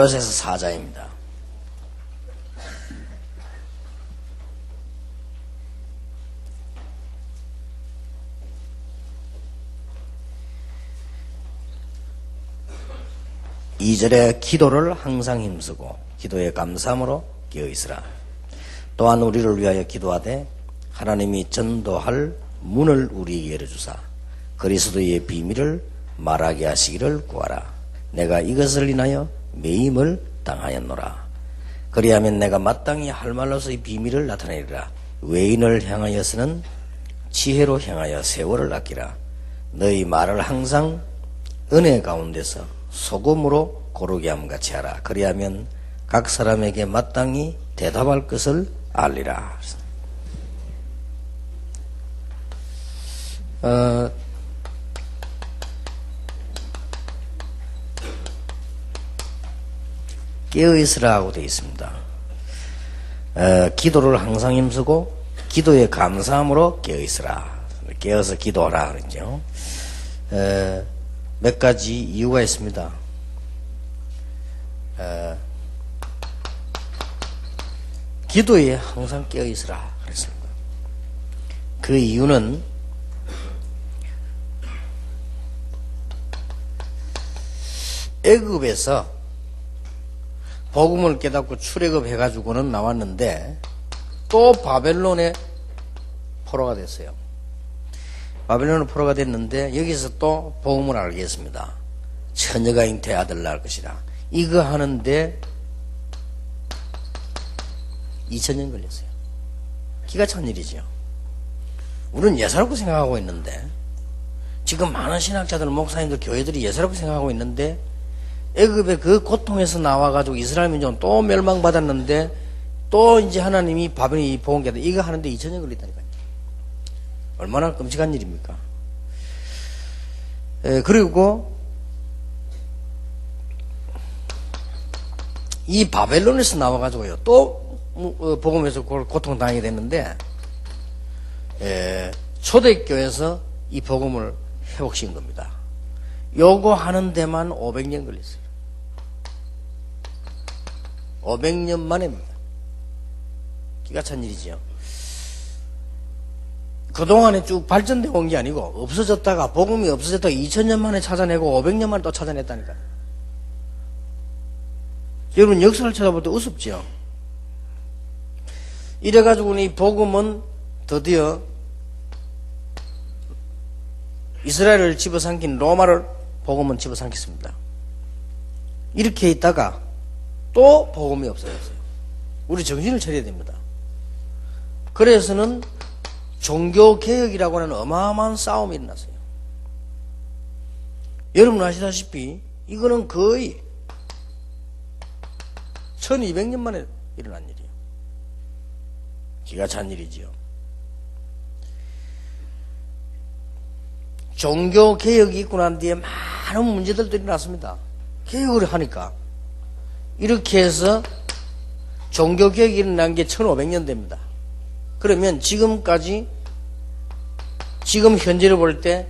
골로새서 4장입니다. (2절에) 기도를 항상 힘쓰고 기도에 감사함으로 깨어있으라. 또한 우리를 위하여 기도하되 하나님이 전도할 문을 우리에게 열어주사 그리스도의 비밀을 말하게 하시기를 구하라. 내가 이것을 인하여 매임을 당하였노라. 그리하면 내가 마땅히 할 말로서의 비밀을 나타내리라. 외인을 향하여서는 지혜로 향하여 세월을 아끼라. 너희 말을 항상 은혜 가운데서 소금으로 고르게 함 같이 하라. 그리하면 각 사람에게 마땅히 대답할 것을 알리라. 깨어있으라 하고 되어 있습니다. 기도를 항상 힘쓰고 기도에 감사함으로 깨어있으라. 깨어서 기도하라 그랬죠. 몇 가지 이유가 있습니다. 기도에 항상 깨어있으라 그랬습니다. 그 이유는 애굽에서 복음을 깨닫고 출애굽해가지고는 나왔는데 또 바벨론에 포로가 됐어요. 바벨론에 포로가 됐는데 여기서 또 복음을 알게 했습니다. 처녀가 잉태 아들 낳을 것이라. 이거 하는데 2000년 걸렸어요. 기가 찬 일이죠. 우리는 예사롭고 생각하고 있는데 지금 많은 신학자들, 목사님들, 교회들이 예사롭고 생각하고 있는데 애굽의 그 고통에서 나와가지고 이스라엘 민족은 또 멸망받았는데 또 이제 하나님이 바벨론이 복음계다 이거 하는데 2000년 걸린다니까요. 얼마나 끔찍한 일입니까? 그리고 이 바벨론에서 나와가지고요 또 복음에서 고통당하게 됐는데 초대교회에서 이 복음을 회복시킨 겁니다. 요거 하는 데만 500년 걸렸어요. 500년 만에입니다. 기가 찬 일이죠. 그동안에 쭉 발전되어 온 게 아니고 없어졌다가 복음이 없어졌다가 2000년 만에 찾아내고 500년 만에 또 찾아냈다니까요. 여러분 역사를 찾아볼 때 우습죠. 이래가지고 이 복음은 드디어 이스라엘을 집어삼킨 로마를 복음은 집어삼켰습니다. 이렇게 있다가 또 복음이 없어졌어요. 우리 정신을 차려야 됩니다. 그래서는 종교개혁이라고 하는 어마어마한 싸움이 일어났어요. 여러분 아시다시피 이거는 거의 1200년 만에 일어난 일이에요. 기가 찬 일이지요. 종교개혁이 있고 난 뒤에 많은 문제들도 일어났습니다. 개혁을 하니까 이렇게 해서 종교개혁이 일어난 게 1500년 됩니다. 그러면 지금까지 지금 현재를 볼 때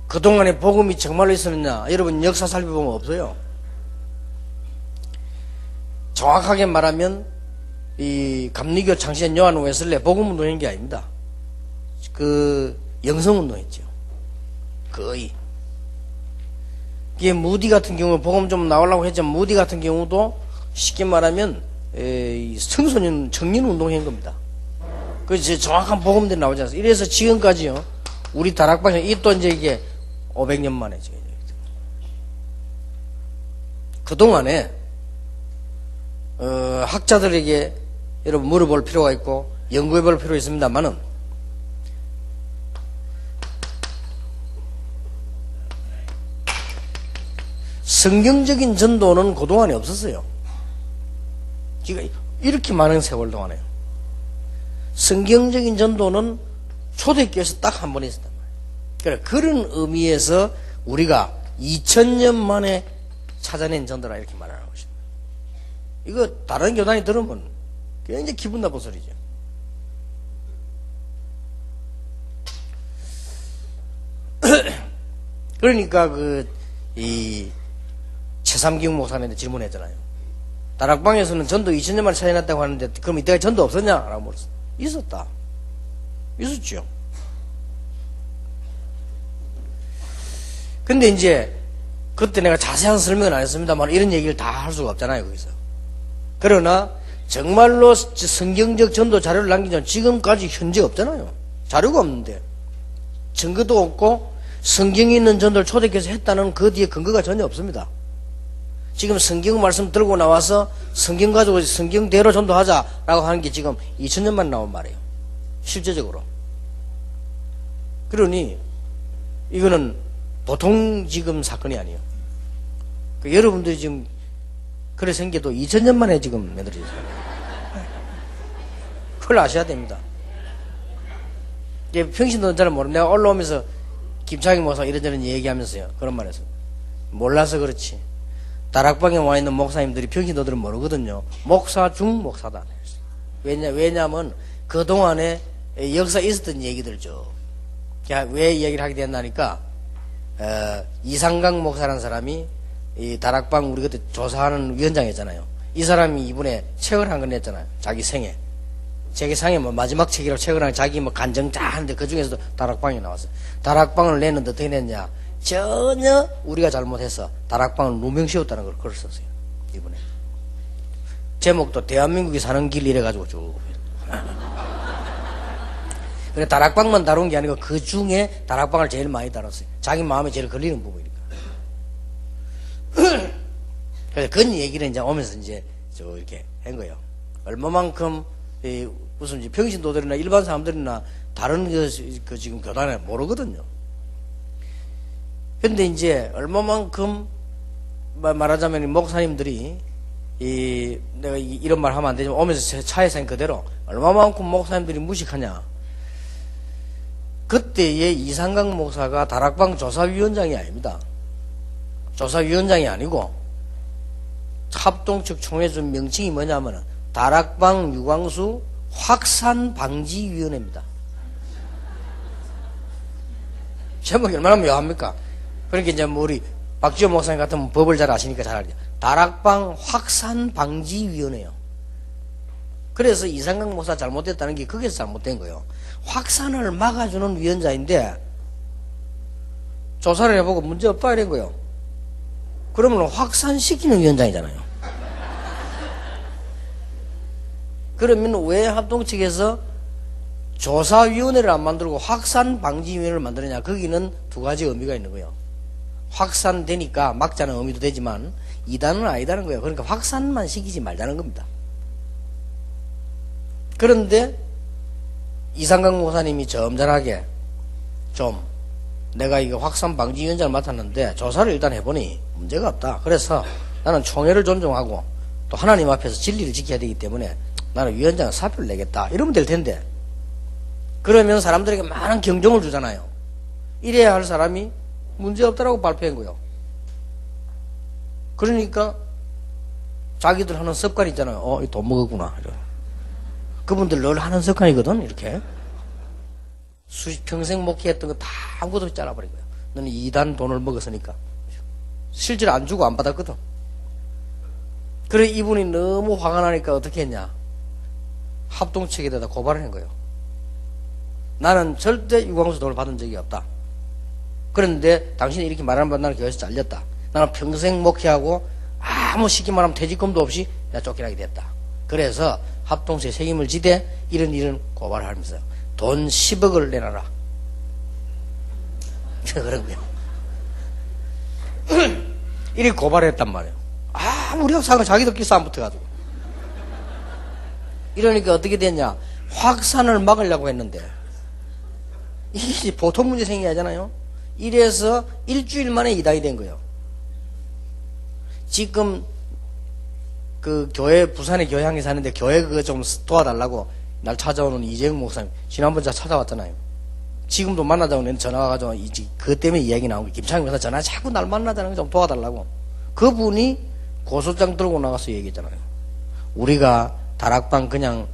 그동안에 복음이 정말로 있었느냐 여러분 역사 살펴보면 없어요. 정확하게 말하면 이 감리교 창시한 요한 웨슬레 복음운동한 게 아닙니다. 그 영성운동했죠. 거의. 이게 무디 같은 경우 복음 좀 나오려고 했지만 무디 같은 경우도 쉽게 말하면 청소년 청년 운동한 겁니다. 그래서 정확한 복음들이 나오지 않습니까? 이래서 지금까지요 우리 다락방에 이 또 이제 이게 500년 만에 지금 그동안에 학자들에게 여러분 물어볼 필요가 있고 연구해 볼 필요가 있습니다만은 성경적인 전도는 그동안에 없었어요. 그러니까 이렇게 많은 세월 동안에요. 성경적인 전도는 초대교회에서 딱 한 번 있었단 말이에요. 그런 의미에서 우리가 2000년 만에 찾아낸 전도라 이렇게 말하는 것입니다. 이거 다른 교단이 들으면 굉장히 기분 나쁜 소리죠. 그러니까 이 최삼기웅 목사님한테 질문했잖아요. 다락방에서는 전도 2000년 만에 찾아났다고 하는데 그럼 이때가 전도 없었냐? 라고 물었어. 있었다. 있었죠. 근데 이제 그때 내가 자세한 설명은 안 했습니다만 이런 얘기를 다 할 수가 없잖아요, 거기서. 그러나 정말로 성경적 전도 자료를 남긴 적 지금까지 현재 없잖아요. 자료가 없는데 증거도 없고 성경에 있는 전도를 초대해서 했다는 그 뒤에 근거가 전혀 없습니다. 지금 성경 말씀 들고 나와서 성경 가지고 성경대로 전도하자라고 하는 게 지금 2000년만 나온 말이에요. 실제적으로. 그러니 이거는 보통 지금 사건이 아니에요. 여러분들이 지금 그래 생겨도 2000년 만에 지금 매달리죠. 그걸 아셔야 됩니다. 평신도는 잘 모르면 내가 올라오면서 김창희 목사 이런저런 얘기하면서요. 그런 말 했어요. 몰라서 그렇지. 다락방에 와 있는 목사님들이 평신도들은 모르거든요. 목사 중 목사다. 왜냐하면 그동안에 역사에 있었던 얘기들죠. 왜 얘기를 하게 됐나니까 이상강 목사라는 사람이 이 다락방 우리 그때 조사하는 위원장이었잖아요. 이 사람이 이번에 책을 한 권 냈잖아요. 자기 생애. 자기 생애 뭐 마지막 책이라고 책을 한 자기 뭐 간증자 하는데 그 중에서도 다락방이 나왔어요. 다락방을 냈는데 어떻게 냈냐. 전혀 우리가 잘못해서 다락방을 누명 씌웠다는 걸 글을 썼어요. 이번에. 제목도 대한민국이 사는 길 이래가지고 쭉. 그래 다락방만 다룬 게 아니고 그 중에 다락방을 제일 많이 다뤘어요. 자기 마음에 제일 걸리는 부분이니까. 그래서 그런 얘기를 이제 오면서 이제 이렇게 한 거예요. 얼마만큼 무슨 이제 평신도들이나 일반 사람들이나 다른 그 지금 교단에 모르거든요. 근데 이제 얼마만큼 말하자면 목사님들이 내가 이런 말 하면 안 되지만 오면서 차에서 한 그대로 얼마만큼 목사님들이 무식하냐. 그때의 이상강 목사가 다락방 조사위원장이 아닙니다. 조사위원장이 아니고 합동 측 총회 준 명칭이 뭐냐면 다락방 유광수 확산방지위원회입니다. 제목이 얼마나 묘합니까? 그러니까 이제 뭐 우리 박지호 목사님 같으면 법을 잘 아시니까 잘 알죠. 다락방 확산방지위원회요. 그래서 이상강 목사 잘못됐다는 게 거기서 잘못된 거예요. 확산을 막아주는 위원장인데 조사를 해보고 문제 없다 이런 거예요. 그러면 확산시키는 위원장이잖아요. 그러면 왜 합동 측에서 조사위원회를 안 만들고 확산방지위원회를 만드느냐. 거기는 두 가지 의미가 있는 거예요. 확산되니까 막자는 의미도 되지만 이단은 아니다는 거예요. 그러니까 확산만 시키지 말자는 겁니다. 그런데 이상강 목사님이 점잖하게 좀 내가 이거 확산방지위원장을 맡았는데 조사를 일단 해보니 문제가 없다. 그래서 나는 총회를 존중하고 또 하나님 앞에서 진리를 지켜야 되기 때문에 나는 위원장 사표를 내겠다. 이러면 될 텐데 그러면 사람들에게 많은 경종을 주잖아요. 이래야 할 사람이 문제없다라고 발표한 거예요. 그러니까 자기들 하는 습관이 있잖아요. 이 돈 먹었구나. 그분들 늘 하는 습관이거든. 이렇게 평생 목회했던 거 다 아무것도 잘라버린 거예요. 너는 이단 돈을 먹었으니까. 실제로 안 주고 안 받았거든. 그래 이분이 너무 화가 나니까 어떻게 했냐. 합동 측에다가 고발을 한 거예요. 나는 절대 유광수 돈을 받은 적이 없다. 그런데 당신이 이렇게 말하는 바람 나는 교회에서 잘렸다. 나는 평생 목회하고 아무 쉽게 말하면 퇴직금도 없이 쫓겨나게 됐다. 그래서 합동체에 책임을 지되 이런 고발을 하면서 돈 10억을 내놔라. 그런 거예요. 이렇게 고발을 했단 말이에요. 우리하고 상관 자기들끼리 싸움 붙어가지고. 이러니까 어떻게 됐냐. 확산을 막으려고 했는데 이게 보통 문제 생기게 하잖아요. 이래서 일주일 만에 이단이 된 거예요. 지금 그 교회 부산에 교회 한 개 사는데 교회 그거 좀 도와달라고 날 찾아오는 이재용 목사님 지난번 저 찾아왔잖아요. 지금도 만나자고 내가 전화 와가지고 그것 때문에 이야기 나온 거예요. 김창희 목사 전화 자꾸 날 만나자는 거 좀 도와달라고. 그분이 고소장 들고 나가서 얘기했잖아요. 우리가 다락방 그냥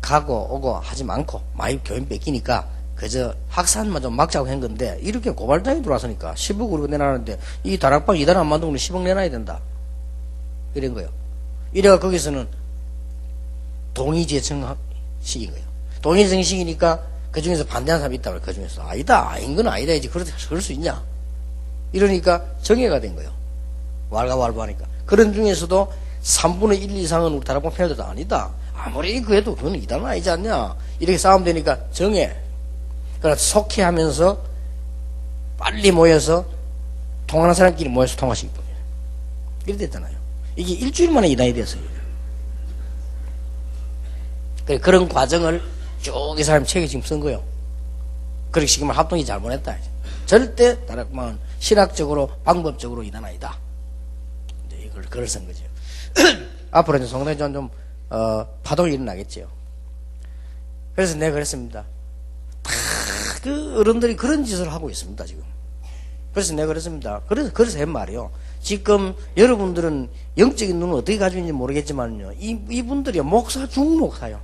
가고 오고 하지 않고 많이 교인 뺏기니까 그저 학산만 좀 막자고 한 건데 이렇게 고발장이 들어왔으니까 10억 우리가 내놨는데 이 다락방 2단 안 만들고 10억 내놔야 된다 이런 거예요. 이래가 거기서는 동의제청식인 거예요. 동의제청식이니까 그 중에서 반대하는 사람이 있다고 그 중에서 아니다 아닌 건 아니다 이제 그럴 수 있냐 이러니까 정해가 된 거예요. 왈가왈부하니까. 그런 중에서도 3분의 1 이상은 우리 다락방 패널들도 아니다. 아무리 그래도 그건 2단은 아니지 않냐 이렇게 싸우면 되니까 정해. 그러나 속해하면서 빨리 모여서 통하는 사람끼리 모여서 통하시기 때문에 이렇게 됐잖아요. 이게 일주일 만에 2단이 됐어요. 그런 과정을 쭉 이 사람이 책에 지금 쓴 거예요. 그렇게 지금 합동이 잘못했다. 절대 다락방은 신학적으로 방법적으로 2단 아니다. 이제 이걸 글을 쓴 거죠. 앞으로 이제 성당에 좀 파동이 일어나겠죠. 그래서 내가 그랬습니다. 그 어른들이 그런 짓을 하고 있습니다, 지금. 그래서 내가 그랬습니다. 그래서 한 말이요. 지금 여러분들은 영적인 눈을 어떻게 가지고 있는지 모르겠지만요. 이분들이 목사, 중목사요.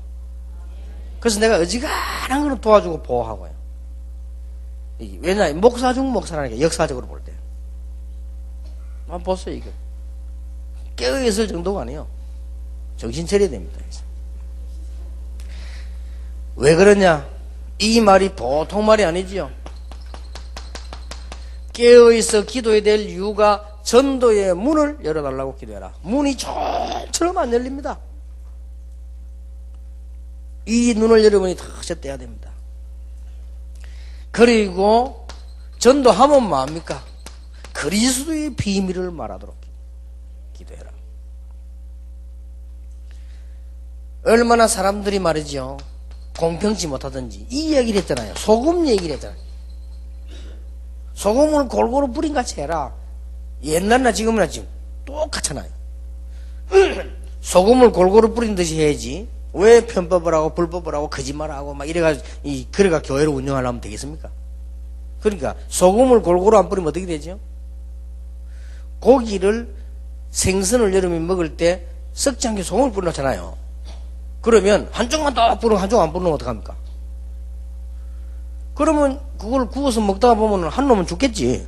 그래서 내가 어지간한 거는 도와주고 보호하고요. 왜냐, 목사, 중목사라는 게 역사적으로 볼 때. 한번 보세요, 이거. 깨어있을 정도가 아니에요. 정신 차려야 됩니다. 왜 그러냐? 이 말이 보통 말이 아니지요. 깨어있어 기도해야 될 이유가 전도의 문을 열어달라고 기도해라. 문이 좀처럼 안 열립니다. 이 눈을 여러분이 턱 떼야 됩니다. 그리고 전도하면 뭐합니까? 그리스도의 비밀을 말하도록 기도해라. 얼마나 사람들이 말이죠. 공평치 못하든지 이 얘기를 했잖아요. 소금 얘기를 했잖아요. 소금을 골고루 뿌린 같이 해라. 옛날이나 지금이나 지금 똑같잖아요. 소금을 골고루 뿌린 듯이 해야지. 왜 편법을 하고 불법을 하고 거짓말을 하고 막 이래가지고 그래가 교회를 운영하려면 되겠습니까? 그러니까 소금을 골고루 안 뿌리면 어떻게 되죠? 고기를 생선을 여름에 먹을 때 썩지 않게 소금을 뿌려놓잖아요. 그러면 한쪽만 딱 뿌리고 한쪽 안 뿌리면 어떡합니까? 그러면 그걸 구워서 먹다가 보면 한 놈은 죽겠지.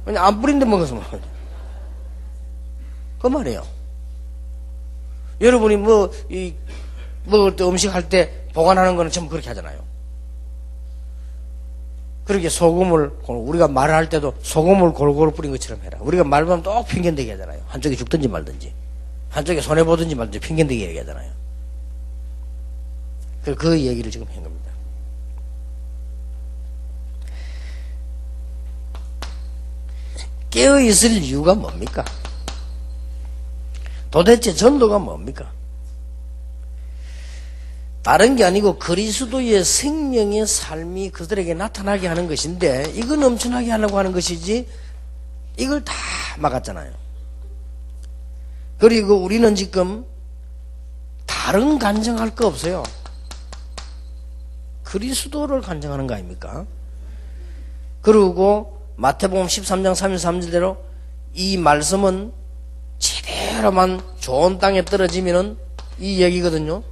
그냥 안 뿌린 데 먹어서 그 말이에요. 여러분이 먹을 때 음식 할 때 보관하는 거는 전부 그렇게 하잖아요. 그렇게 소금을, 우리가 말을 할 때도 소금을 골고루 뿌린 것처럼 해라. 우리가 말하면 또 핑계대게 하잖아요. 한쪽에 죽든지 말든지. 한쪽에 손해보든지 말든지 핑계대게 얘기하잖아요. 그 얘기를 지금 한 겁니다. 깨어있을 이유가 뭡니까? 도대체 전도가 뭡니까? 다른 게 아니고 그리스도의 생명의 삶이 그들에게 나타나게 하는 것인데 이건 넘쳐나게 하려고 하는 것이지 이걸 다 막았잖아요. 그리고 우리는 지금 다른 간증할 거 없어요. 그리스도를 간증하는 거 아닙니까? 그리고 마태복음 13장 33절대로 이 말씀은 제대로만 좋은 땅에 떨어지면은 이 얘기거든요.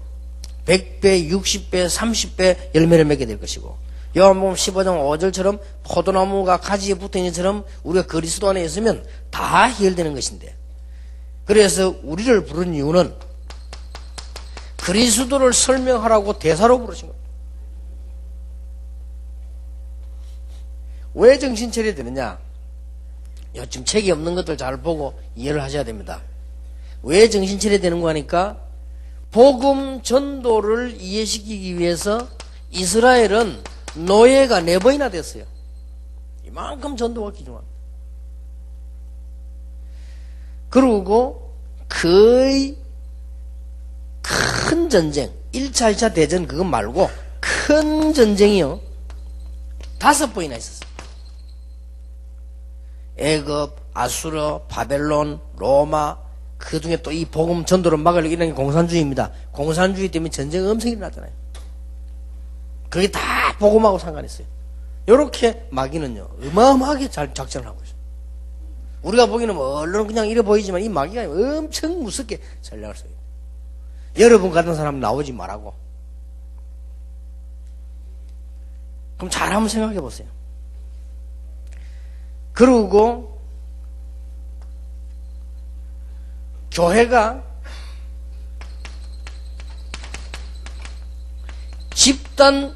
100배, 60배, 30배 열매를 맺게 될 것이고 요한복음 15장 5절처럼 포도나무가 가지에 붙어있는 것처럼 우리가 그리스도 안에 있으면 다 해결되는 것인데 그래서 우리를 부른 이유는 그리스도를 설명하라고 대사로 부르신 겁니다. 왜 정신 차려야 되느냐? 요즘 책이 없는 것들 잘 보고 이해를 하셔야 됩니다. 왜 정신 차려야 되는 거 하니까 복음 전도를 이해시키기 위해서 이스라엘은 노예가 4번이나 됐어요. 이만큼 전도가 귀중합니다. 그리고 거의 큰 전쟁, 1차, 2차 대전 그거 말고 큰 전쟁이요. 5번이나 있었어요. 애굽, 아수르, 바벨론, 로마 그 중에 또 이 복음 전도를 막으려고 일어난 게 공산주의입니다. 공산주의 때문에 전쟁이 엄청 일어났잖아요. 그게 다 복음하고 상관있어요. 요렇게 마귀는요 어마어마하게 잘 작전을 하고 있어요. 우리가 보기에는 뭐 언론은 그냥 이래 보이지만 이 마귀가 엄청 무섭게 전략을 써요. 여러분 같은 사람 나오지 말라고. 그럼 잘 한번 생각해 보세요. 그러고 교회가 집단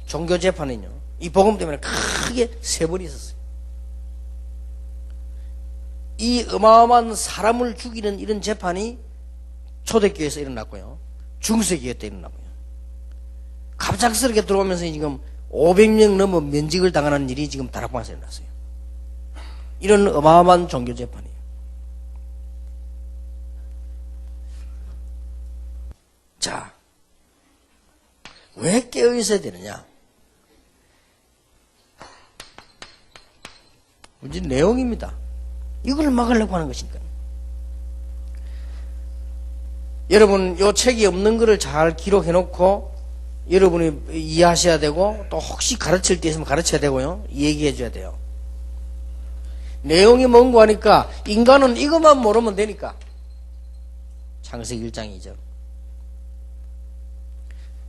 종교 재판은요, 이 복음 때문에 크게 세 번이 있었어요. 이 어마어마한 사람을 죽이는 이런 재판이 초대교회에서 일어났고요, 중세교회 때 일어났고요, 갑작스럽게 들어오면서 지금 500명 넘어 면직을 당하는 일이 지금 다락방에서 일어났어요. 이런 어마어마한 종교 재판이에요. 자, 왜 깨어 있어야 되느냐? 문제 내용입니다. 이걸 막으려고 하는 것이니까. 여러분, 요 책이 없는 거를 잘 기록해 놓고 여러분이 이해하셔야 되고, 또 혹시 가르칠 때 있으면 가르쳐야 되고요, 얘기해 줘야 돼요. 내용이 뭔고 하니까 인간은 이것만 모르면 되니까. 창세기 1장 2절,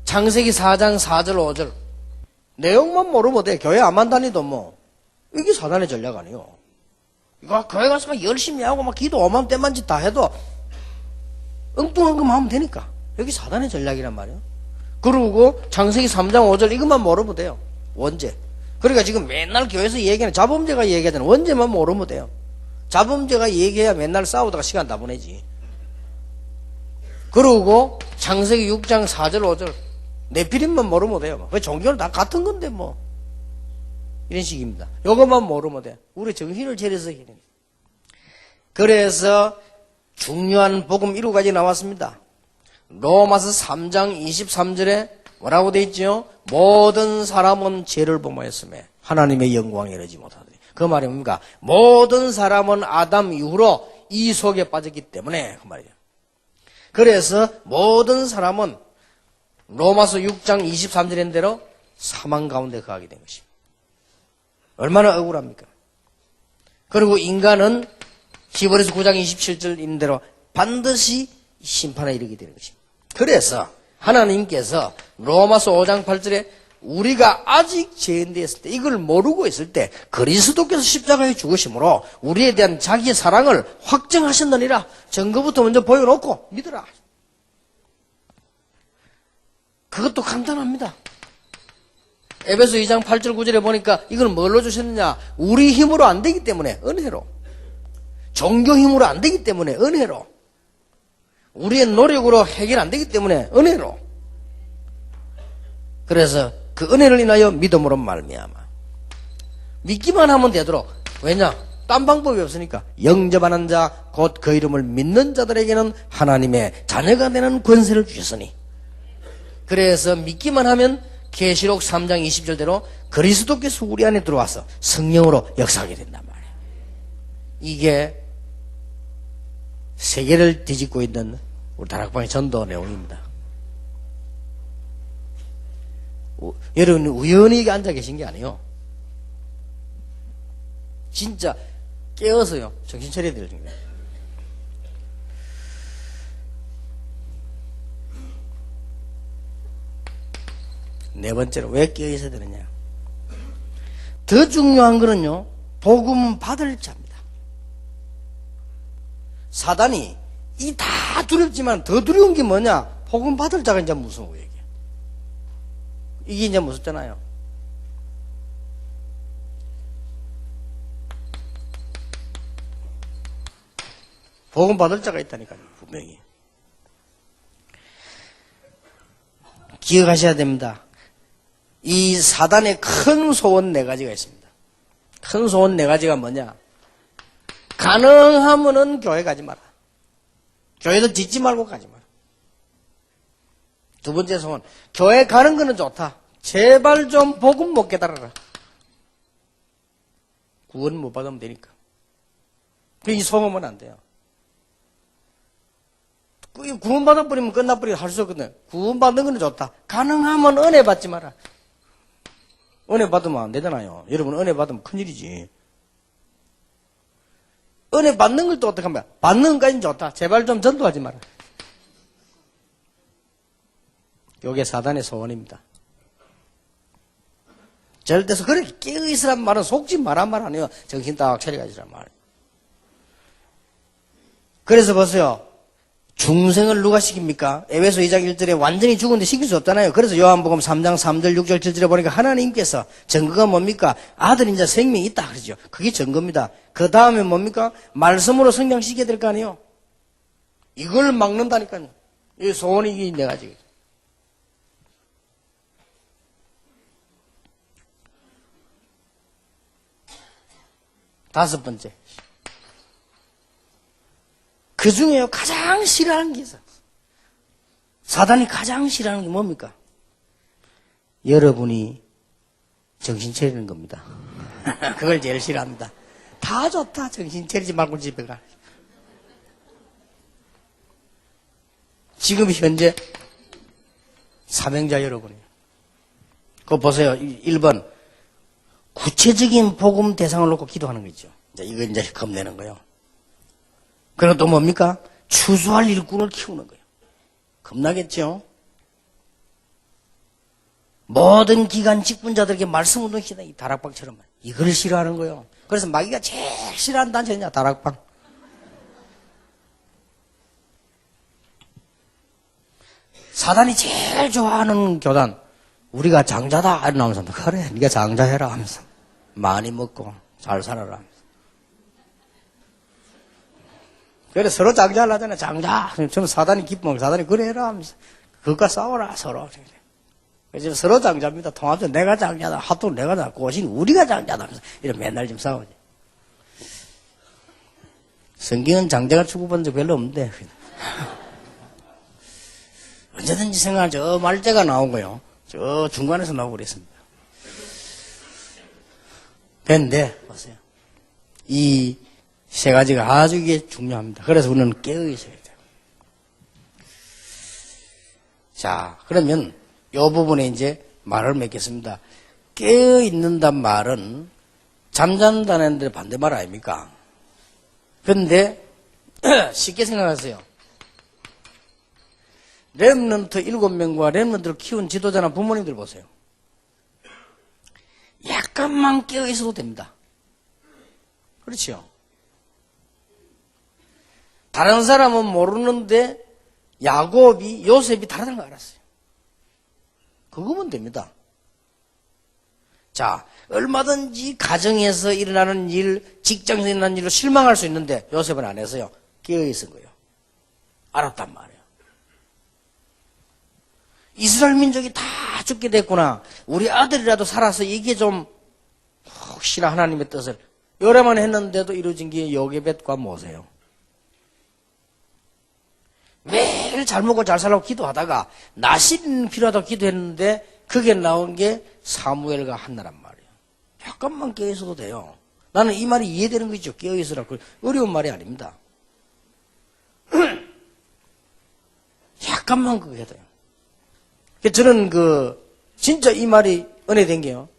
창세기 4장 4절 5절 내용만 모르면 돼. 교회 안만 다니도 뭐 이게 사단의 전략 아니에요. 이거 교회 가서 막 열심히 하고 막 기도 오만 때만 짓 다 해도 엉뚱한 것만 하면 되니까. 여기 사단의 전략이란 말이에요. 그리고 창세기 3장 5절 이것만 모르면 돼요. 원죄. 그러니까 지금 맨날 교회에서 얘기하는 자범죄가 얘기하잖아요. 원죄만 모르면 돼요. 자범죄가 얘기해야 맨날 싸우다가 시간 다 보내지. 그리고 창세기 6장 4절 5절 네피림만 모르면 돼요. 왜 종교는 다 같은 건데 뭐. 이런 식입니다. 이것만 모르면 돼. 우리 정신을 차려서 해야 됩니다. 그래서 중요한 복음 7가지 나왔습니다. 로마서 3장 23절에 뭐라고 돼 있죠? 모든 사람은 죄를 범하였으며 하나님의 영광에 이르지 못하더니. 그 말이 뭡니까? 모든 사람은 아담 이후로 이 속에 빠졌기 때문에 그 말이에요. 그래서 모든 사람은 로마서 6장 23절인 대로 사망 가운데 거하게 된 것입니다. 얼마나 억울합니까? 그리고 인간은 히브리서 9장 27절인 대로 반드시 심판에 이르게 되는 것입니다. 그래서 하나님께서 로마서 5장 8절에 우리가 아직 죄인 되었을 때, 이걸 모르고 있을 때 그리스도께서 십자가에 죽으심으로 우리에 대한 자기의 사랑을 확정하셨느니라. 증거부터 먼저 보여놓고 믿으라. 그것도 간단합니다. 에베소 2장 8절 9절에 보니까 이걸 뭘로 주셨느냐? 우리 힘으로 안 되기 때문에 은혜로, 종교 힘으로 안 되기 때문에 은혜로, 우리의 노력으로 해결 안 되기 때문에 은혜로. 그래서 그 은혜를 인하여 믿음으로 말미암아 믿기만 하면 되도록. 왜냐? 딴 방법이 없으니까. 영접하는 자 곧 그 이름을 믿는 자들에게는 하나님의 자녀가 되는 권세를 주셨으니. 그래서 믿기만 하면 계시록 3장 20절대로 그리스도께서 우리 안에 들어와서 성령으로 역사하게 된단 말이에요. 이게 세계를 뒤집고 있는 우리 다락방의 전도 내용입니다. 여러분 우연히 여기 앉아 계신 게 아니에요. 진짜 깨어서요, 정신 차려야 될 중이에요. 네 번째로 왜 깨어 있어야 되느냐? 더 중요한 거는요, 복음 받을 자입니다. 사단이 이 다 두렵지만 더 두려운 게 뭐냐? 복음 받을 자가 이제 무서워. 이게 이제 무섭잖아요. 복음 받을 자가 있다니까요, 분명히. 기억하셔야 됩니다. 이 사단의 큰 소원 4가지가 있습니다. 큰 소원 4가지가 뭐냐? 가능하면은 교회 가지 마라. 교회도 짓지 말고 가지 마라. 두 번째 소원, 교회 가는 거는 좋다. 제발 좀 복음 못 깨달아라. 구원 못 받으면 되니까. 이 소원은 안 돼요. 구원 받아버리면 끝나버리고 할 수 없거든요. 구원 받는 거는 좋다. 가능하면 은혜 받지 마라. 은혜 받으면 안 되잖아요. 여러분 은혜 받으면 큰일이지. 은혜 받는 걸 또 어떻게 하면, 받는 것까지는 좋다. 제발 좀 전도하지 마라. 이게 사단의 소원입니다. 절대서 그렇게 깨어있으란 말은 속지 말란 말 아니에요. 정신 딱 차려가지란 말. 그래서 보세요. 중생을 누가 시킵니까? 에베소 2장 1절에 완전히 죽은데 시킬 수 없잖아요. 그래서 요한복음 3장 3절 6절 7절에 보니까 하나님께서 증거가 뭡니까? 아들인 자 생명이 있다 그러죠. 그게 증거입니다. 그 다음에 뭡니까? 말씀으로 성장시켜야 될 거 아니에요. 이걸 막는다니까요. 이 소원이 이게 내가 지금. 다섯 번째. 그 중에요, 가장 싫어하는 게 있어요. 사단이 가장 싫어하는 게 뭡니까? 여러분이 정신 차리는 겁니다. 그걸 제일 싫어합니다. 다 좋다. 정신 차리지 말고 집에 가. 지금 현재 사명자 여러분이에요. 그거 보세요. 1번. 구체적인 복음 대상을 놓고 기도하는 거죠. 이거 이제 겁내는 거예요. 그리고 또 뭡니까? 추수할 일꾼을 키우는 거예요. 겁나겠죠? 모든 기관 직분자들에게 말씀 운동시키는 이 다락방처럼 이걸 싫어하는 거예요. 그래서 마귀가 제일 싫어하는 단체냐 다락방. 사단이 제일 좋아하는 교단. 우리가 장자다 이러면서 그래 네가 장자해라 하면서 많이 먹고 잘 살아라 하면서. 그래 서로 장자를 하잖아. 장자. 좀 사단이 기뻐. 사단이 그래 해라 하면서 그것과 싸워라 서로. 그래서 서로 장자입니다. 통합도 내가 장자다. 하도 내가 장자. 고신 우리가 장자다 하면서 이런 맨날 좀 싸우지. 성경은 장자가 추구본 적 별로 없는데 언제든지 생각할 저 말재가 나오고요. 저 중간에서 나오고 그랬습니다. 그런데 보세요. 이 세 가지가 아주 이게 중요합니다. 그래서 우리는 깨어 있어야 돼요. 자, 그러면 이 부분에 이제 말을 맺겠습니다. 깨어 있는단 말은 잠잔다는 데 반대말 아닙니까? 그런데 쉽게 생각하세요. 렘넌트 7명과 렘넌트를 키운 지도자나 부모님들 보세요. 약간만 깨어 있어도 됩니다. 그렇죠? 다른 사람은 모르는데 야곱이 요셉이 다르다는 거 알았어요. 그거면 됩니다. 자, 얼마든지 가정에서 일어나는 일, 직장에서 일어나는 일로 실망할 수 있는데 요셉은 안 했어요. 깨어 있은 거예요. 알았단 말이에요. 이스라엘 민족이 다 죽게 됐구나. 우리 아들이라도 살아서 이게 좀 혹시나 하나님의 뜻을 요래만 했는데도 이루어진 게 요게벳과 모세예요. 매일 잘 먹고 잘 살라고 기도하다가 나신 필요하다고 기도했는데 그게 나온 게 사무엘과 한나란 말이에요. 약간만 깨어있어도 돼요. 나는 이 말이 이해되는 거죠. 깨어있으라고. 어려운 말이 아닙니다. 약간만 그게 돼요. 저는 진짜 이 말이 은혜된 게요.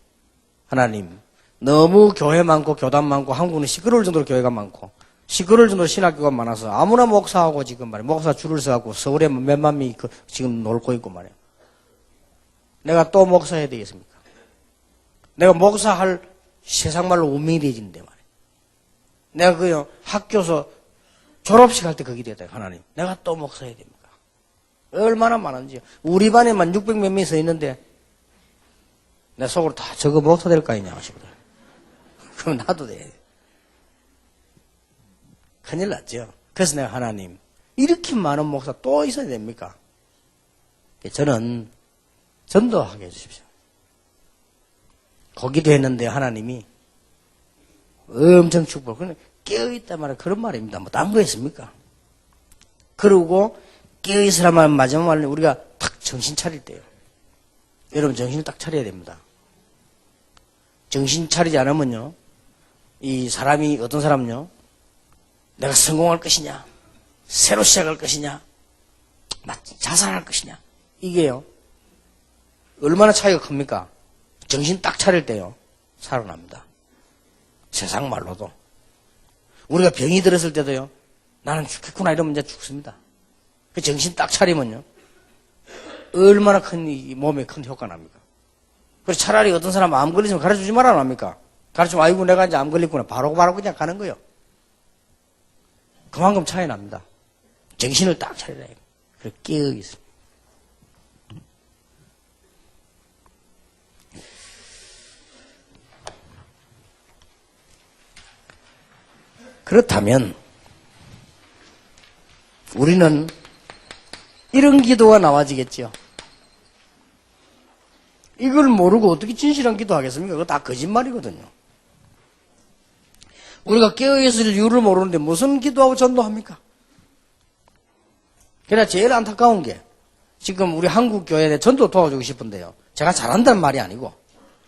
하나님, 너무 교회 많고 교단 많고 한국은 시끄러울 정도로 교회가 많고 시끄러울 정도로 신학교가 많아서 아무나 목사하고 지금 말이야. 목사 줄을 서갖고 서울에 몇만 명이 지금 놀고 있고 말이야. 내가 또 목사해야 되겠습니까? 내가 목사할 세상말로 운명이 되어지는데 말이야. 내가 학교에서 졸업식 할 때 거기 되다 하나님. 내가 또 목사해야 됩니까? 얼마나 많은지요. 우리 반에만 600 몇 명이 서 있는데 내 속으로 다 저거 목사 될 거 아니냐 하시거든. 그럼 나도 돼. 큰일 났죠. 그래서 내가 하나님 이렇게 많은 목사 또 있어야 됩니까? 저는 전도하게 해주십시오. 거기도 했는데 하나님이 엄청 축복. 그냥 깨어있단 말은 그런 말입니다. 뭐 딴 거 했습니까? 그러고 깨어있으란 말 마지막 말은 우리가 탁 정신 차릴 때요. 여러분 정신을 딱 차려야 됩니다. 정신 차리지 않으면요. 이 사람이 어떤 사람은요. 내가 성공할 것이냐, 새로 시작할 것이냐, 자살할 것이냐. 이게요. 얼마나 차이가 큽니까? 정신 딱 차릴 때요. 살아납니다. 세상 말로도. 우리가 병이 들었을 때도요. 나는 죽겠구나 이러면 이제 죽습니다. 그 정신 딱 차리면요. 얼마나 큰 이 몸에 큰 효과가 납니까? 그래서 차라리 어떤 사람 암 걸리면 가르쳐주지 말아야 합니까? 가르치면 아이고 내가 이제 암 걸렸구나. 바로 그냥 가는 거예요. 그만큼 차이 납니다. 정신을 딱 차리라. 그래 깨어 있습니다. 그렇다면 우리는 이런 기도가 나와지겠죠. 이걸 모르고 어떻게 진실한 기도하겠습니까? 그거 다 거짓말이거든요. 우리가 깨어있을 이유를 모르는데 무슨 기도하고 전도합니까? 그러나 제일 안타까운 게 지금 우리 한국 교회에 전도 도와주고 싶은데요. 제가 잘한다는 말이 아니고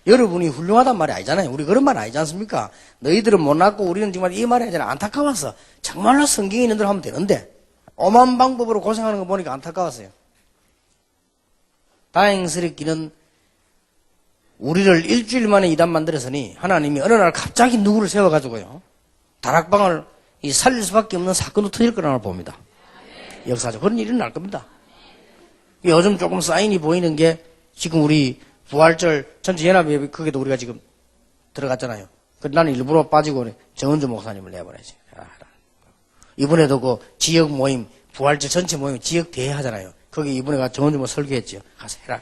여러분이 훌륭하단 말이 아니잖아요. 우리 그런 말 아니지 않습니까? 너희들은 못났고 우리는 정말 이 말이 아니라 안타까워서 정말로 성경에 있는 대로 하면 되는데 엄한 방법으로 고생하는 거 보니까 안타까웠어요. 다행스럽기는 우리를 일주일 만에 이단 만들었으니 하나님이 어느 날 갑자기 누구를 세워가지고요. 다락방을 살릴 수밖에 없는 사건도 터질 거라고 봅니다. 역사적 그런 일이 날 겁니다. 요즘 조금 사인이 보이는 게 지금 우리 부활절 전체 연합예배 그게도 우리가 지금 들어갔잖아요. 나는 일부러 빠지고 정은주 목사님을 내보내지. 이번에도 그 지역 모임 부활절 전체 모임 지역 대회 하잖아요. 거기 이번에 가 정은주 목 설교했죠. 가서 해라.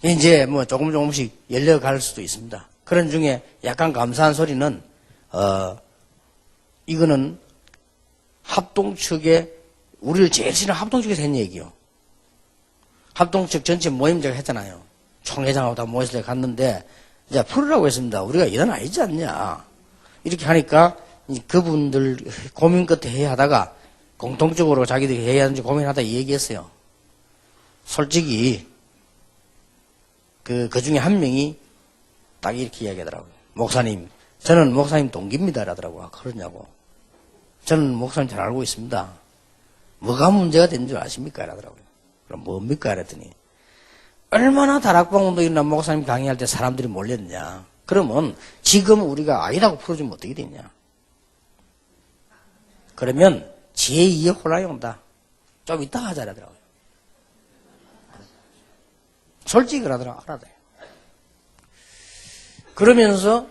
이제 뭐 조금씩 열려갈 수도 있습니다. 그런 중에 약간 감사한 소리는 이거는 합동 측에 우리를 제일 싫어하는 합동 측에서 한 얘기요. 합동 측 전체 모임 제가 했잖아요. 총회장하고 다 모여서 갔는데 이제 풀으라고 했습니다. 우리가 이건 아니지 않냐. 이렇게 하니까 그분들 고민 끝에 회의하다가 공통적으로 자기들이 해야 하는지 고민하다 얘기했어요. 솔직히 그 중에 한 명이 딱 이렇게 이야기하더라고요. 목사님, 저는 목사님 동기입니다. 라더라고요. 그러냐고. 저는 목사님 잘 알고 있습니다. 뭐가 문제가 되는 줄 아십니까? 라더라고요. 그럼 뭡니까? 그랬더니 얼마나 다락방 운동이 일어나 목사님 강의할 때 사람들이 몰렸냐. 그러면 지금 우리가 아니라고 풀어주면 어떻게 되냐. 그러면 제2의 혼란이 온다. 좀 이따 하자. 라더라고요. 솔직히 그러더라고. 알아야 돼. 그러면서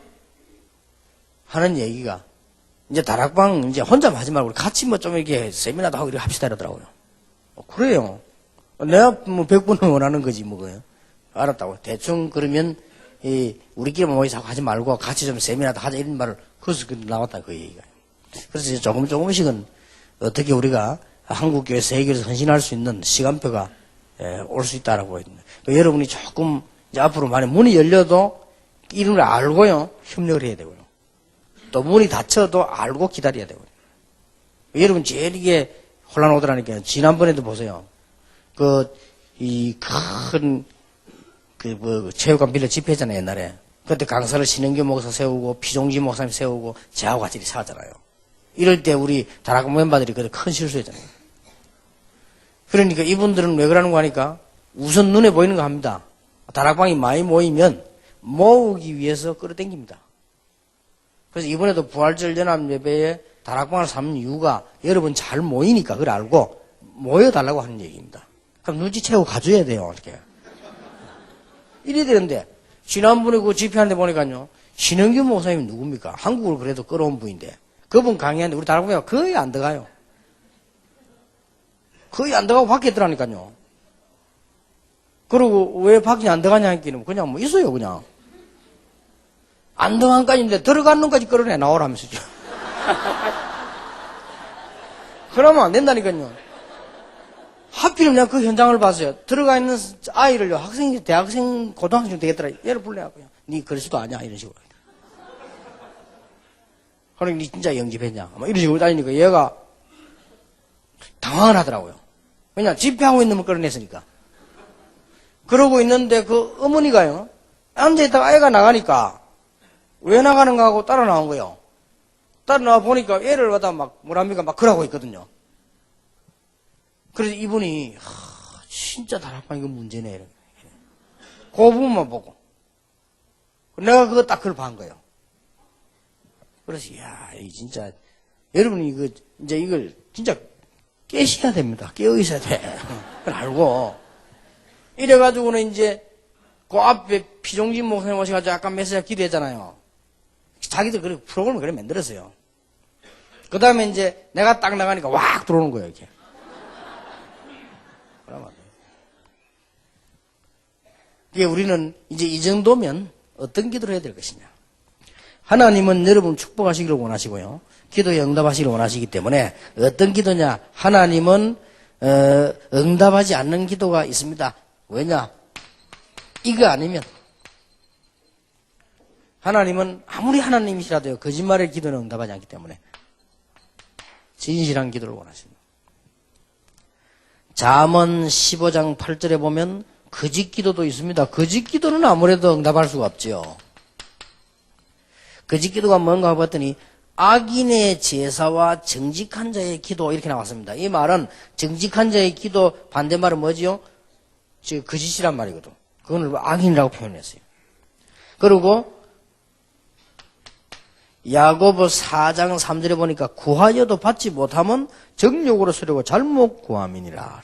하는 얘기가 이제 다락방 이제 혼자 하지 말고 같이 뭐 좀 이렇게 세미나도 하고 이렇게 합시다 이러더라고요. 그래요. 내가 뭐 100분을 원하는 거지 뭐고요. 알았다고. 대충 그러면 우리끼리 모여서 하지 말고 같이 좀 세미나도 하자 이런 말을 그래서 나왔다 그 얘기가. 그래서 이제 조금씩은 어떻게 우리가 한국교회 세계에서 헌신할 수 있는 시간표가 올 수 있다라고 했는데 여러분이 조금 이제 앞으로 만약 문이 열려도 이름을 알고요 협력을 해야 되고요. 또 문이 닫혀도 알고 기다려야 되고요. 여러분 제일 이게 혼란 오더라니까요. 지난번에도 보세요. 체육관 빌려 집회했잖아요 옛날에. 그때 강사를 신은교 목사 세우고 피종지 목사님 세우고 저하고 같이 사왔잖아요. 이럴 때 우리 다락방 멤버들이 그때 큰 실수했잖아요. 그러니까 이분들은 왜 그러는 거 하니까 우선 눈에 보이는 거 합니다. 다락방이 많이 모이면 모으기 위해서 끌어당깁니다. 그래서 이번에도 부활절 연합 예배에 다락방을 삼는 이유가 여러분 잘 모이니까 그걸 알고 모여달라고 하는 얘기입니다. 그럼 눈치채고 가져야 돼요. 이렇게. 이래야 되는데 지난번에 그 집회하는데 보니까요. 신은규 목사님이 누굽니까? 한국을 그래도 끌어온 분인데 그분 강의하는데 우리 다락방에 거의 안 들어가요. 거의 안 들어가고 밖에 있더라니까요. 그리고 왜 밖에 안 들어가냐 했기는 그냥 뭐 있어요 그냥. 안 들어간 까지인데 들어가는 놈까지 끌어내 나오라면서. 그러면 안 된다니까요. 하필이면 내가 그 현장을 봤어요. 들어가 있는 아이를요, 학생이 대학생, 고등학생 되겠더라. 얘를 불러야고요. 니 그리스도 아냐? 이런 식으로. 그러니까 니 진짜 영접했냐? 막 이런 식으로 다니니까 얘가 당황을 하더라고요. 왜냐, 집회하고 있는 놈을 끌어냈으니까. 그러고 있는데 그 어머니가요, 앉아있다가 아이가 나가니까 왜 나가는가 하고 따라 나온 거예요. 따라 나와 보니까 얘를 갖다 막, 뭐랍니까? 막 그러고 있거든요. 그래서 이분이, 진짜 다락방 이거 문제네. 이렇게. 그 부분만 보고. 내가 그거 딱 그걸 본 거예요. 그래서, 이야, 이 진짜, 여러분이 이제 이걸 진짜 깨셔야 됩니다. 깨어 있어야 돼. 그걸 알고. 이래가지고는 이제 그 앞에 피종진 목사님 오셔가지고 아까 메시지 기도했잖아요. 자기들 그렇게 프로그램을 그렇게 만들었어요. 그 다음에 이제 내가 딱 나가니까 왁 들어오는 거예요, 이렇게. 이게 우리는 이제 이 정도면 어떤 기도를 해야 될 것이냐. 하나님은 여러분을 축복하시기를 원하시고요. 기도에 응답하시기를 원하시기 때문에 어떤 기도냐. 하나님은 응답하지 않는 기도가 있습니다. 왜냐? 이거 아니면 하나님은 아무리 하나님이시라도요. 거짓말의 기도는 응답하지 않기 때문에 진실한 기도를 원하십니다. 잠언 15장 8절에 보면 거짓 기도도 있습니다. 거짓 기도는 아무래도 응답할 수가 없죠. 거짓 기도가 뭔가 봤더니 악인의 제사와 정직한 자의 기도 이렇게 나왔습니다. 이 말은 정직한 자의 기도 반대말은 뭐지요? 거짓이란 말이거든. 그건 악인이라고 표현했어요. 그리고 야고보 4장 3절에 보니까 구하여도 받지 못하면 정욕으로 쓰려고 잘못 구함이니라.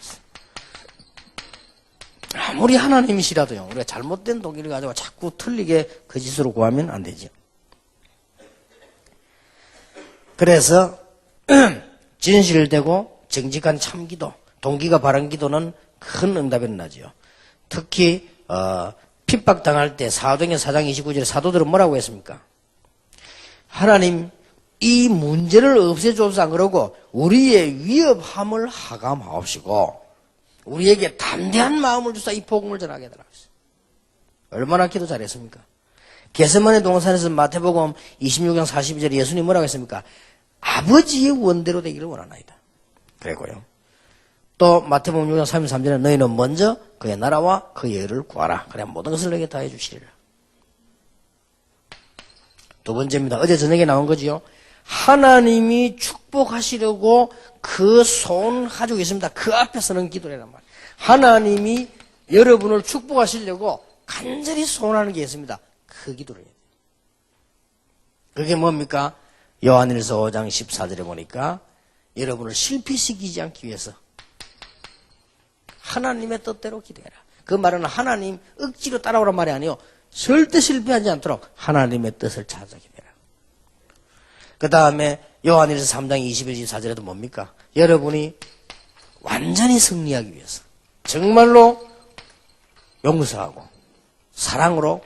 아무리 하나님이시라도요. 우리가 잘못된 도기를 가지고 자꾸 틀리게 거짓으로 구하면 안 되죠. 그래서 진실되고 정직한 참기도, 동기가 바른 기도는 큰 응답이 나죠. 특히 핍박당할 때 사도행전 4장 29절에 사도들은 뭐라고 했습니까? 하나님 이 문제를 없애주옵소서. 안 그러고 우리의 위협함을 하감하옵시고 우리에게 담대한 마음을 주사 이 복음을 전하게 해달라고 했어요. 얼마나 기도 잘했습니까? 겟세마네 동산에서 마태복음 26장 42절에 예수님 뭐라고 했습니까? 아버지의 원대로 되기를 원하나이다. 그랬고요. 또 마태복음 6장 33절에 너희는 먼저 그의 나라와 그의 의를 구하라. 그래야 모든 것을 너에게 다 해주시리라. 두 번째입니다. 어제 저녁에 나온 거지요. 하나님이 축복하시려고 그 손 가지고 있습니다. 그 앞에서는 기도라는 말. 하나님이 여러분을 축복하시려고 간절히 소원하는 게 있습니다. 그 기도를 해야 돼요. 그게 뭡니까? 요한일서 5장 14절에 보니까 여러분을 실패시키지 않기 위해서 하나님의 뜻대로 기도해라. 그 말은 하나님 억지로 따라오란 말이 아니요. 절대 실패하지 않도록 하나님의 뜻을 찾아 기도해라. 그 다음에 요한일서 3장 21, 24절에도 뭡니까? 여러분이 완전히 승리하기 위해서 정말로 용서하고 사랑으로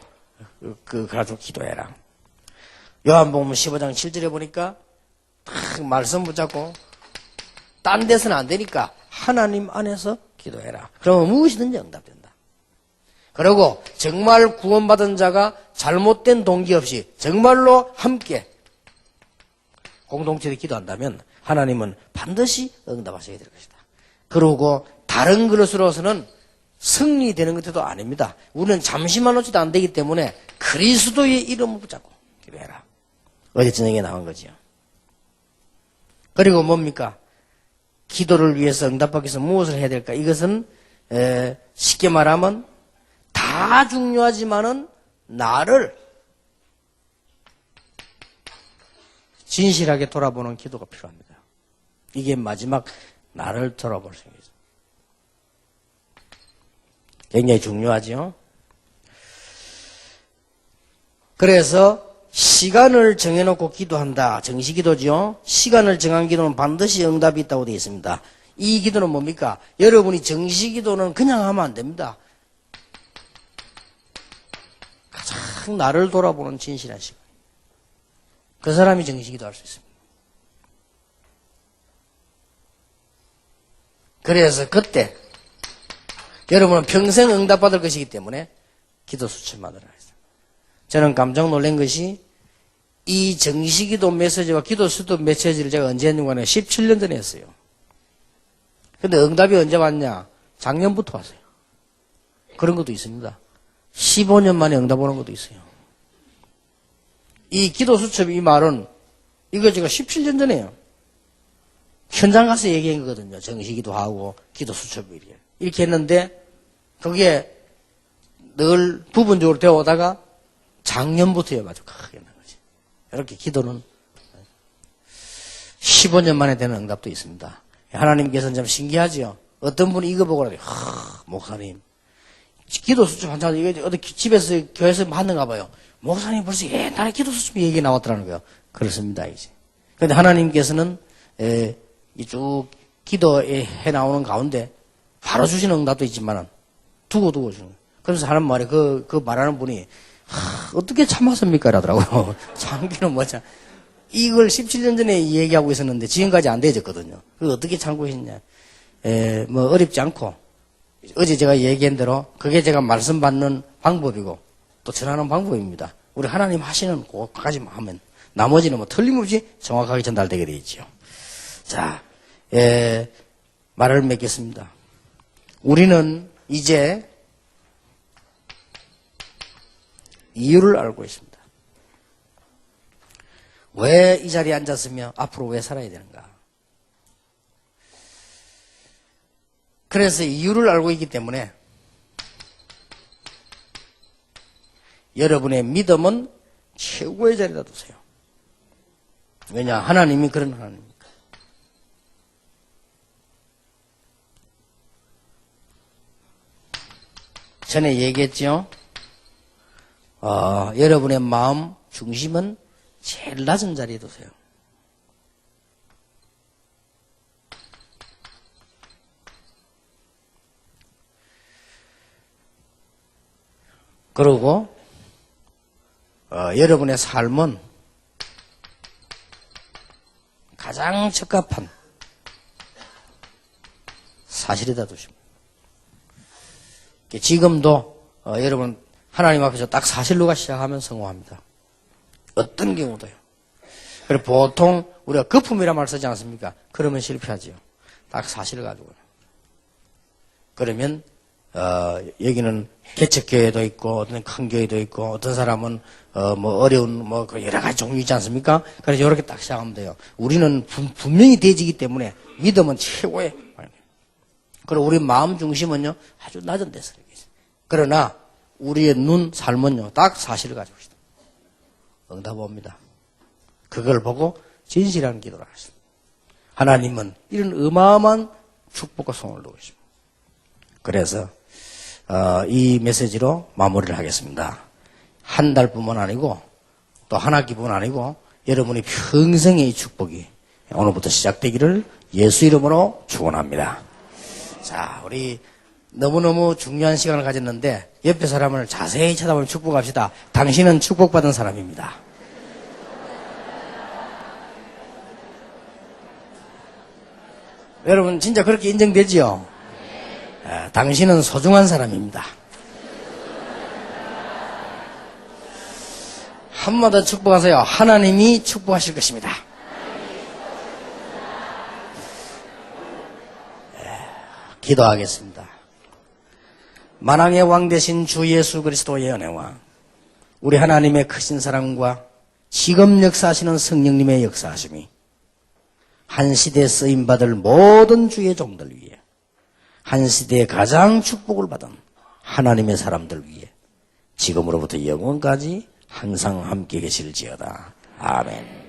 가지고 기도해라. 요한복음 15장 7절에 보니까 딱 말씀 붙잡고 딴 데서는 안 되니까 하나님 안에서 기도해라. 그러면 무엇이든지 응답된다. 그리고 정말 구원받은 자가 잘못된 동기 없이 정말로 함께 공동체에 기도한다면 하나님은 반드시 응답하셔야 될 것이다. 그리고 다른 그릇으로서는 승리되는 것도 아닙니다. 우리는 잠시만 놓치도 안 되기 때문에 그리스도의 이름을 붙잡고 기도해라. 어제 저녁에 나온 거지요. 그리고 뭡니까? 기도를 위해서 응답하기 위해서 무엇을 해야 될까? 이것은 쉽게 말하면 다 중요하지만은 나를 진실하게 돌아보는 기도가 필요합니다. 이게 마지막 나를 돌아볼 생각이죠. 굉장히 중요하죠. 그래서 시간을 정해놓고 기도한다. 정시기도죠. 시간을 정한 기도는 반드시 응답이 있다고 되어 있습니다. 이 기도는 뭡니까? 여러분이 정시기도는 그냥 하면 안 됩니다. 가장 나를 돌아보는 진실한 시간. 그 사람이 정시기도 할 수 있습니다. 그래서 그때 여러분은 평생 응답받을 것이기 때문에 기도 수첩만을 하겠습니다. 저는 깜짝 놀란 것이 이 정시기도 메시지와 기도 수도 메시지를 제가 언제 했는가 하면 17년 전에 했어요. 근데 응답이 언제 왔냐? 작년부터 왔어요. 그런 것도 있습니다. 15년 만에 응답 오는 것도 있어요. 이 기도 수첩 이 말은 이거 제가 17년 전에요. 현장 가서 얘기한 거거든요. 정시기도 하고 기도 수첩 이렇게 했는데 그게 늘 부분적으로 되어 오다가 작년부터 아주 크게 난 거지. 이렇게 기도는 15년 만에 되는 응답도 있습니다. 하나님께서는 참 신기하죠. 어떤 분이 이거 보고 목사님 기도 수첩 한 장, 이거 어디 집에서, 교회에서 받는가 봐요. 목사님 벌써 옛날에 기도 수첩 얘기 나왔더라는 거예요. 그렇습니다, 이제. 근데 하나님께서는, 쭉 기도에 해 나오는 가운데 바로 주시는 응답도 있지만은 두고 주는 거예요. 그래서 하는 말이 그 말하는 분이, 어떻게 참았습니까? 라더라고요. 참기는 뭐냐. 이걸 17년 전에 얘기하고 있었는데 지금까지 안 되어졌거든요. 그걸 어떻게 참고 있냐. 뭐 어렵지 않고, 어제 제가 얘기한 대로 그게 제가 말씀 받는 방법이고 또 전하는 방법입니다. 우리 하나님 하시는 그것까지만 하면 나머지는 뭐 틀림없이 정확하게 전달되게 되어 있죠. 자, 말을 맺겠습니다. 우리는 이제 이유를 알고 있습니다. 왜 이 자리에 앉았으며 앞으로 왜 살아야 되는가. 그래서 이유를 알고 있기 때문에 여러분의 믿음은 최고의 자리에다 두세요. 왜냐? 하나님이 그런 하나님입니까? 전에 얘기했죠? 여러분의 마음 중심은 제일 낮은 자리에 두세요. 그리고 여러분의 삶은 가장 적합한 사실에다 두십니다. 지금도 여러분 하나님 앞에서 딱 사실로가 시작하면 성공합니다. 어떤 경우도요. 그래 보통 우리가 거품이란 말 쓰지 않습니까? 그러면 실패하지요. 딱 사실을 가지고요. 그러면 여기는 개척교회도 있고, 어떤 큰 교회도 있고, 어떤 사람은, 뭐, 어려운, 뭐, 여러 가지 종류 있지 않습니까? 그래서 이렇게 딱 시작하면 돼요. 우리는 분명히 대지기 때문에 믿음은 최고의. 그리고 우리 마음 중심은요, 아주 낮은 데서 이렇게 있어요. 그러나, 우리의 눈, 삶은요, 딱 사실을 가지고 있어요. 응답 옵니다. 그걸 보고 진실한 기도를 하십니다. 하나님은 이런 어마어마한 축복과 소원을 두고 있습니다. 그래서, 이 메시지로 마무리를 하겠습니다. 한 달뿐만 아니고 또 한 학기뿐만 아니고 여러분이 평생의 이 축복이 오늘부터 시작되기를 예수 이름으로 축원합니다. 자, 우리 너무너무 중요한 시간을 가졌는데 옆에 사람을 자세히 쳐다보며 축복합시다. 당신은 축복받은 사람입니다. 여러분 진짜 그렇게 인정되지요? 당신은 소중한 사람입니다. 한 번 더 축복하세요. 하나님이 축복하실 것입니다. 기도하겠습니다. 만왕의 왕 되신 주 예수 그리스도의 은혜와 우리 하나님의 크신 사랑과 지금 역사하시는 성령님의 역사하심이 한 시대에 쓰임받을 모든 주의 종들 위해 한 시대에 가장 축복을 받은 하나님의 사람들 위해 지금으로부터 영원까지 항상 함께 계실지어다. 아멘.